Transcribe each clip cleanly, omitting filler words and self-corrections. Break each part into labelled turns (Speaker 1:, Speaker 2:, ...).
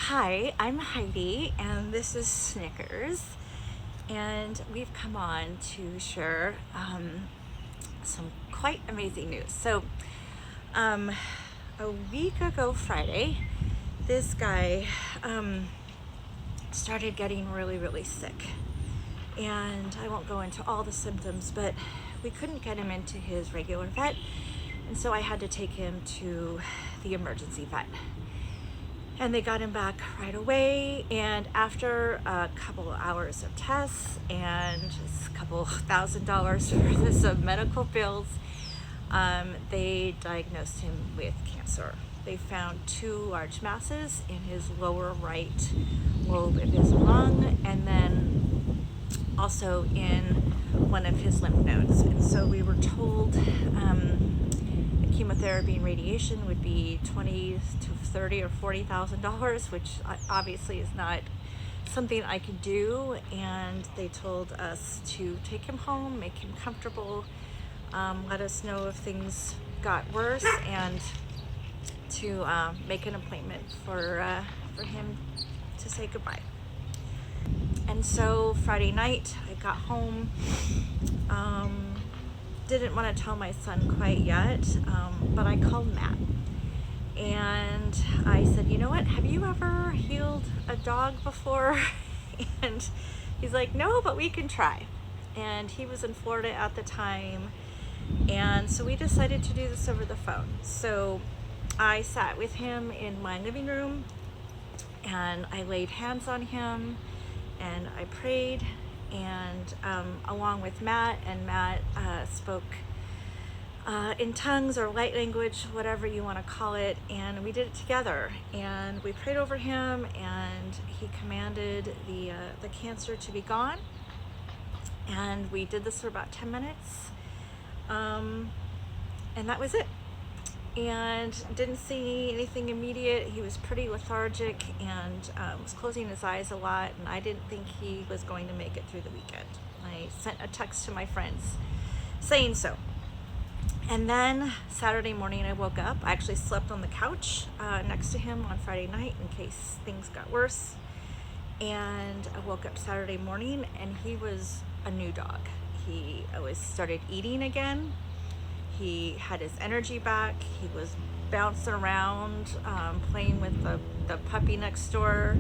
Speaker 1: Hi, I'm Heidi, and this is Snickers, and we've come on to share some quite amazing news. Um, a week ago Friday, this guy started getting really, really sick, and I won't go into all the symptoms, but we couldn't get him into his regular vet, and so I had to take him to the emergency vet. And they got him back right away, and after a couple of hours of tests and a couple $1,000s worth of medical bills, they diagnosed him with cancer. They found 2 large masses in his lower right lobe of his lung, and then also in one of his lymph nodes. And so we were told chemotherapy and radiation would be $20 to $30 or $40,000, which obviously is not something I could do. And they told us to take him home, make him comfortable, let us know if things got worse, and to make an appointment for him to say goodbye. And so Friday night, I got home. Didn't want to tell my son quite yet, but I called Matt. And I said, you know what, have you ever healed a dog before? And he's like, no, but we can try. And he was in Florida at the time. And so we decided to do this over the phone. So I sat with him in my living room, and I laid hands on him, and I prayed, and along with Matt, and Matt spoke in tongues or light language, whatever you want to call it, and we did it together. And we prayed over him, and he commanded the cancer to be gone. And we did this for about 10 minutes, and that was it. And didn't see anything immediate. He was pretty lethargic and was closing his eyes a lot, and I didn't think he was going to make it through the weekend. I sent a text to my friends saying so. And then Saturday morning I woke up. I actually slept on the couch next to him on Friday night in case things got worse. And I woke up Saturday morning, and he was a new dog. He always started eating again. He had his energy back. He was bouncing around, playing with the puppy next door.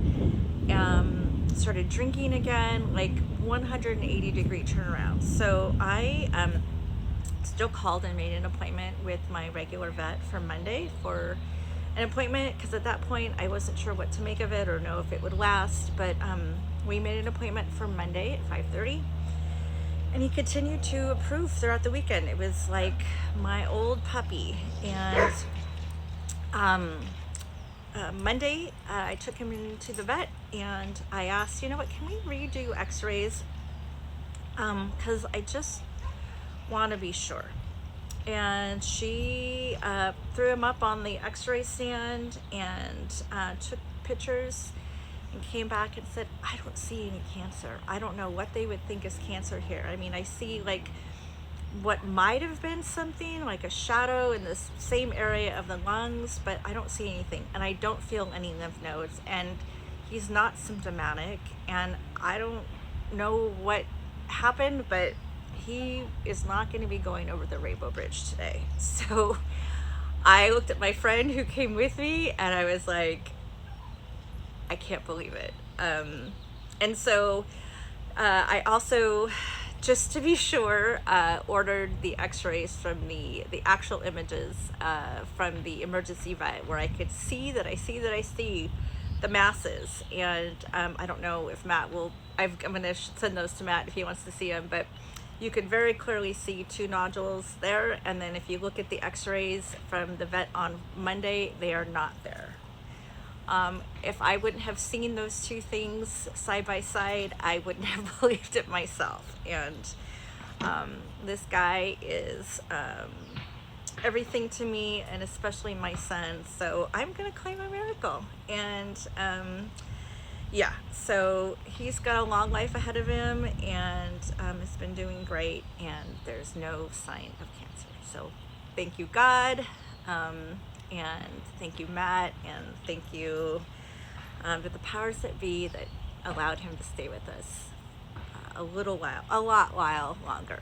Speaker 1: Started drinking again, like 180-degree turnaround. So I still called and made an appointment with my regular vet for Monday for an appointment, because at that point I wasn't sure what to make of it or know if it would last. But we made an appointment for Monday at 5:30. And he continued to improve throughout the weekend. It was like my old puppy. And Monday, I took him into the vet, and I asked, you know what, can we redo x-rays? Because I just want to be sure. And she threw him up on the x-ray stand and took pictures, and came back and said, I don't see any cancer. I don't know what they would think is cancer here. I mean, I see like what might have been something like a shadow in the same area of the lungs, but I don't see anything, and I don't feel any lymph nodes, and he's not symptomatic, and I don't know what happened, but he is not going to be going over the Rainbow Bridge today. So I looked at my friend who came with me, and I was like, I can't believe it. And so I also, just to be sure, ordered the x-rays from the actual images from the emergency vet, where I could see that I see the masses. And I don't know if Matt will, I'm going to send those to Matt if he wants to see them, but you could very clearly see 2 nodules there. And then if you look at the x-rays from the vet on Monday, they are not there. If I wouldn't have seen those 2 things side by side, I wouldn't have believed it myself. And this guy is everything to me, and especially my son. So I'm going to claim a miracle. And yeah, so he's got a long life ahead of him, and has been doing great, and there's no sign of cancer. So thank you, God. And thank you, Matt, and thank you But the powers that be that allowed him to stay with us a little while, a lot while longer.